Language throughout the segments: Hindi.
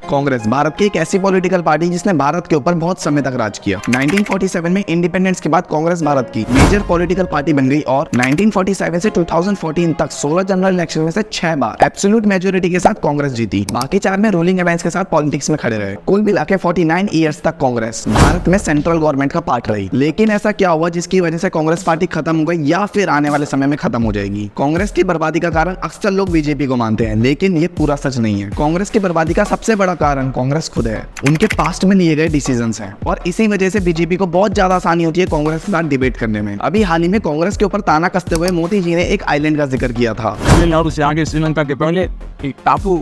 कांग्रेस भारत की एक ऐसी पॉलिटिकल पार्टी जिसने भारत के ऊपर बहुत समय तक राज किया। 1947 में इंडिपेंडेंस के बाद कांग्रेस भारत की मेजर पॉलिटिकल पार्टी बन गई और 1947 से 2014 तक 16 जनरल इलेक्शन में से 6 बार एब्सोल्यूट मेजोरिटी के साथ कांग्रेस जीती। बाकी 4 में रूलिंग अलायंस के साथ पॉलिटिक्स में खड़े रहे। कुल मिला के 49 ईयर्स तक कांग्रेस भारत में सेंट्रल गवर्नमेंट का पार्ट रही। लेकिन ऐसा क्या हुआ जिसकी वजह से कांग्रेस पार्टी खत्म हो गई या फिर आने वाले समय में खत्म हो जाएगी? कांग्रेस की बर्बादी का कारण अक्सर लोग बीजेपी को मानते हैं, लेकिन ये पूरा सच नहीं है। कांग्रेस की बर्बादी का सबसे बड़ा कारण कांग्रेस खुद है। उनके पास्ट में लिए गए डिसीजंस हैं और इसी वजह से बीजेपी को बहुत ज्यादा आसानी होती है कांग्रेस के साथ डिबेट करने में। अभी हाल ही में कांग्रेस के ऊपर ताना कसते हुए मोदी जी ने एक आइलैंड का जिक्र किया था। और उससे आगे श्रीलंका के पहले एक टापू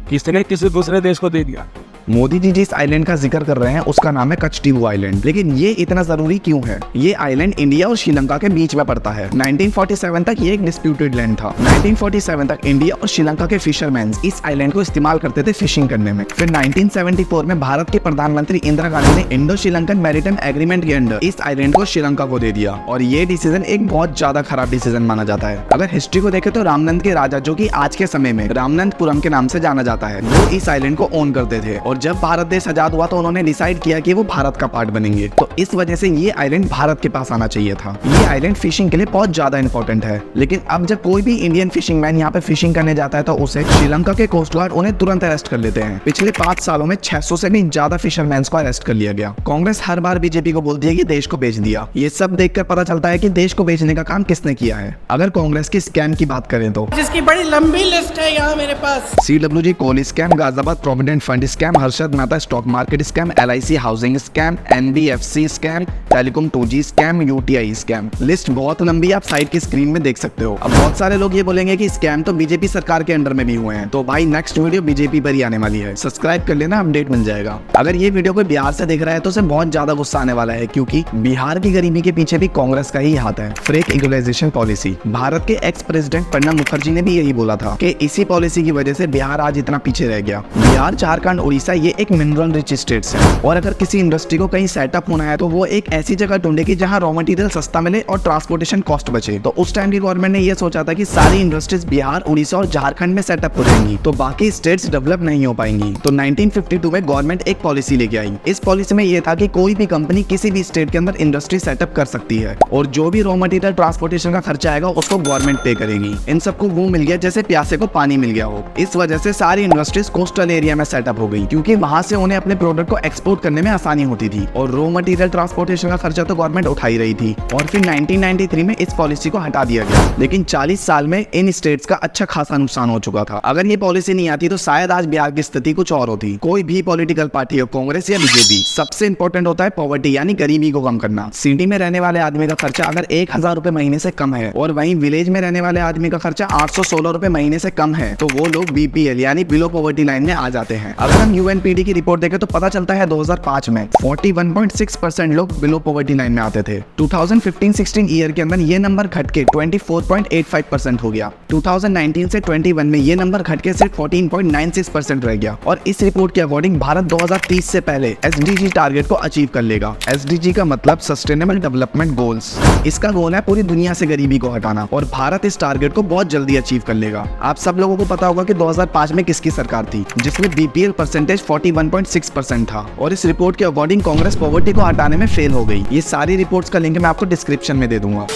किसने किसी दूसरे देश को दे दिया। मोदी जी जिस आइलैंड का जिक्र कर रहे हैं उसका नाम है कचटीवू आइलैंड। लेकिन ये इतना जरूरी क्यों है? ये आइलैंड इंडिया और श्रीलंका के बीच में पड़ता है। 1947 तक ये एक डिस्प्यूटेड लैंड था। 1947 तक इंडिया और श्रीलंका के फिशरमैन इस आइलैंड को इस्तेमाल करते थे फिशिंग करने में। फिर 1974 में भारत के प्रधानमंत्री इंदिरा गांधी ने इंडो श्रीलंकन मैरीटाइम एग्रीमेंट के अंडर इस आइलैंड को श्रीलंका को दे दिया और ये डिसीजन एक बहुत ज्यादा खराब डिसीजन माना जाता है। अगर हिस्ट्री को देखें तो रामनंद के राजा, जो कि आज के समय में रामनंदपुरम के नाम से जाना जाता है, वो इस आइलैंड को ओन करते थे और जब भारत देश आजाद हुआ तो उन्होंने डिसाइड किया कि वो भारत का पार्ट बनेंगे। तो इस वजह से ये आइलैंड भारत के पास आना चाहिए था। ये आइलैंड फिशिंग के लिए बहुत ज्यादा इंपॉर्टेंट है। लेकिन अब जब कोई भी इंडियन फिशिंग मैन यहाँ पे फिशिंग करने जाता है तो उसे श्रीलंका के कोस्ट गार्ड उन्हें तुरंत अरेस्ट कर लेते हैं। पिछले 5 सालों में 600 से भी ज्यादा फिशरमैन को अरेस्ट कर लिया गया। कांग्रेस हर बार बीजेपी को बोलती है कि देश को बेच दिया। ये सब देखकर पता चलता है कि देश को बेचने का काम किसने किया है। अगर कांग्रेस की स्कैम की बात करें तो जिसकी बड़ी लंबी लिस्ट है यहाँ मेरे पास। CWG coal scam, Ghaziabad provident fund scam, Harshad Mehta stock market scam, LIC housing scam, NBFC scam, telecom 2G scam, UTI scam. List बहुत लंबी है, आप साइड की स्क्रीन में देख सकते हो। अब बहुत सारे लोग ये बोलेंगे कि स्कैम तो बीजेपी सरकार के अंडर में भी हुए हैं। तो भाई नेक्स्ट वीडियो बीजेपी पर ही आने वाली है, सब्सक्राइब कर लेना, अपडेट मिल जाएगा। अगर ये वीडियो कोई बिहार से देख रहा है तो उसे बहुत ज्यादा गुस्सा आने वाला है, क्योंकि बिहार की गरीबी के पीछे भी कांग्रेस का ही हाथ है। फ्रेक इक्वलाइजेशन पॉलिसी, भारत के एक्स प्रेसिडेंट प्रणब मुखर्जी ने भी यही बोला था कि इसी पॉलिसी की वजह से बिहार आज इतना पीछे रह गया। बिहार, झारखंड, उड़ीसा ये एक मिनरल रिच स्टेट्स है और अगर किसी इंडस्ट्री को कहीं सेटअप होना है तो वो एक ऐसी जगह ढूंढेगी जहां रॉ मटेरियल सस्ता मिले और ट्रांसपोर्टेशन कॉस्ट बचे। तो उस टाइम की गवर्नमेंट ने ये सोचा था कि सारी इंडस्ट्रीज बिहार, उड़ीसा और झारखंड में सेटअप हो जाएंगी तो बाकी स्टेट्स डेवलप नहीं हो पाएंगी। तो 1952 में गवर्नमेंट एक पॉलिसी लेके आई। इस पॉलिसी में ये था कि कोई भी कंपनी किसी भी स्टेट के अंदर इंडस्ट्री सेटअप कर सकती है और जो भी रॉ मटेरियल ट्रांसपोर्टेशन का खर्चा आएगा उसको गवर्नमेंट पे करेगी। इन सबको वो मिल गया जैसे प्यासे को पानी मिल गया हो। इस वजह से सारी इंडस्ट्रीज कोस्टल एरिया में सेटअप हो गई, क्योंकि वहां से उन्हें अपने प्रोडक्ट को एक्सपोर्ट करने में आसानी होती थी और रॉ मटेरियल ट्रांसपोर्टेशन का खर्चा तो गवर्नमेंट उठा ही रही थी। और फिर 1993 में इस पॉलिसी को हटा दिया गया। लेकिन 40 साल में इन स्टेट्स का अच्छा खासा नुकसान हो चुका था। अगर ये पॉलिसी नहीं आती तो शायद आज बिहार की स्थिति कुछ और होती। कोई भी पॉलिटिकल पार्टी हो, कांग्रेस या बीजेपी, सबसे इंपॉर्टेंट होता है पॉवर्टी यानी गरीबी को कम करना। सिटी में रहने वाले आदमी का खर्चा अगर 1000 रुपए महीने से कम है और वहीं विलेज में रहने वाले आदमी का खर्चा 816 रुपए महीने से कम है तो वो लोग BPL यानी बिलो पॉवर्टी लाइन में आ जाते हैं। अगर हम UNPD की रिपोर्ट देखें तो पता चलता है 2005 में 41.6% लोग बिलो पॉवर्टी लाइन में आते थे। 2015-16 ईयर के अंदर ये नंबर घट के 24.85% हो गया। 2019 से 21 में ये नंबर घट के सिर्फ 14.96% रह गया। और इस रिपोर्ट के अकॉर्डिंग भारत 2030 से पहले SDG टारगेट को अचीव कर लेगा। SDG का मतलब सस्टेनेबल डेवलपमेंट गोल्स। इसका गोल है पूरी दुनिया से गरीबी को हटाना और भारत इस टारगेट को बहुत जल्दी अचीव कर लेगा। आप सब लोगों को पता होगा कि 2005 में किसकी सरकार थी जिसमें BPL परसेंटेज 41.6% था और इस रिपोर्ट के अकॉर्डिंग कांग्रेस पॉवर्टी को हटाने में फेल हो गई। ये सारी रिपोर्ट्स का लिंक मैं आपको डिस्क्रिप्शन में दे दूंगा।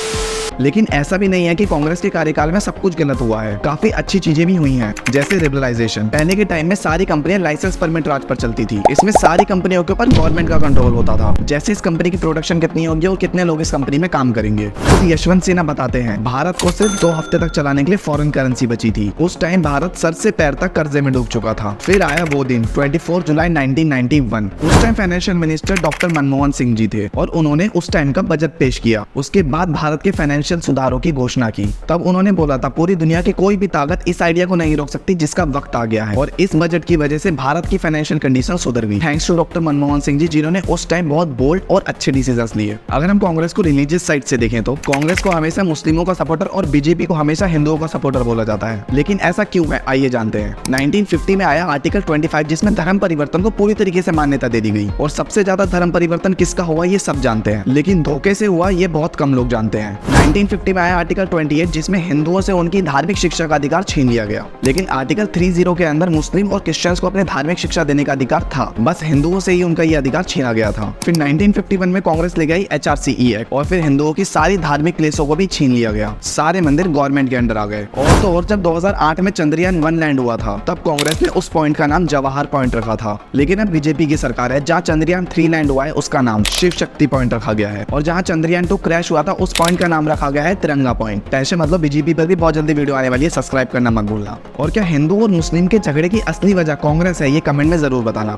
लेकिन ऐसा भी नहीं है कि कांग्रेस के कार्यकाल में सब कुछ गलत हुआ है। काफी अच्छी चीजें भी हुई हैं, जैसे लिबरलाइजेशन। पहले के टाइम में सारी कंपनियां लाइसेंस परमिट राज पर चलती थी। इसमें सारी कंपनियों के ऊपर गवर्नमेंट का कंट्रोल होता था, जैसे इस कंपनी की प्रोडक्शन कितनी होगी और कितने लोग इस कंपनी में काम करेंगे। खुद यशवंत सिन्हा बताते हैं भारत को सिर्फ 2 हफ्ते तक चलाने के लिए फॉरेन करेंसी बची थी। उस टाइम भारत सर से पैर तक कर्जे में डूब चुका था। फिर आया वो दिन 24 जुलाई 1991। उस time financial minister doctor Manmohan Singh ji थे और उन्होंने उस टाइम का बजट पेश किया। उसके बाद भारत के फाइनेंशियल सुधारों की घोषणा की। तब उन्होंने बोला था पूरी दुनिया की कोई भी ताकत इस आइडिया को नहीं रोक सकती जिसका वक्त आ गया है और इस बजट की वजह से भारत की फाइनेंशियल कंडीशन सुधर गई, thanks to doctor Manmohan Singh ji, जिन्होंने उस टाइम बहुत बोल्ड और अच्छे डिसीजंस लिए। अगर हम कांग्रेस को रिलीजियस साइड से देखें तो कांग्रेस को हमेशा मुस्लिमों का सपोर्टर और बीजेपी को हमेशा हिंदुओं का सपोर्टर बोला जाता है। लेकिन ऐसा क्यों है, आइए जानते हैं। 1950 में आया आर्टिकल 25 जिसमें धर्म परिवर्तन को पूरी तरीके से मान्यता दे दी गई और सबसे ज्यादा धर्म परिवर्तन किसका हुआ ये सब जानते हैं, लेकिन धोखे से हुआ ये बहुत कम लोग जानते हैं। 1950 में आया आर्टिकल 28 जिसमें हिंदुओं से उनकी धार्मिक शिक्षा का अधिकार छीन लिया गया। लेकिन आर्टिकल 30 के अंदर मुस्लिम और क्रिश्चियंस को अपने धार्मिक शिक्षा देने का अधिकार था, बस हिंदुओं से ही उनका ये अधिकार छीना गया था। फिर 1951 में कांग्रेस ले गई HRCE एक्ट और फिर हिंदुओं की सारी धार्मिक प्लेसों को भी छीन लिया गया। सारे मंदिर गवर्नमेंट के अंडर आ गए। और तो और जब 2008 में चंद्रयान 1 लैंड हुआ था तब कांग्रेस ने उस पॉइंट का नाम जवाहर पॉइंट रखा था। लेकिन अब बीजेपी की सरकार है, जहाँ चंद्रयान 3 लैंड हुआ है उसका नाम शिव शक्ति पॉइंट रखा गया है, और जहाँ चंद्रयान 2 क्रैश हुआ था उस पॉइंट का नाम रखा गया है तिरंगा पॉइंट। ऐसे मतलब बीजेपी पर भी बहुत जल्दी वीडियो आने वाली है, सब्सक्राइब करना मत भूलना। और क्या हिंदू और मुस्लिम के झगड़े की असली वजह कांग्रेस है, ये कमेंट में जरूर बताना।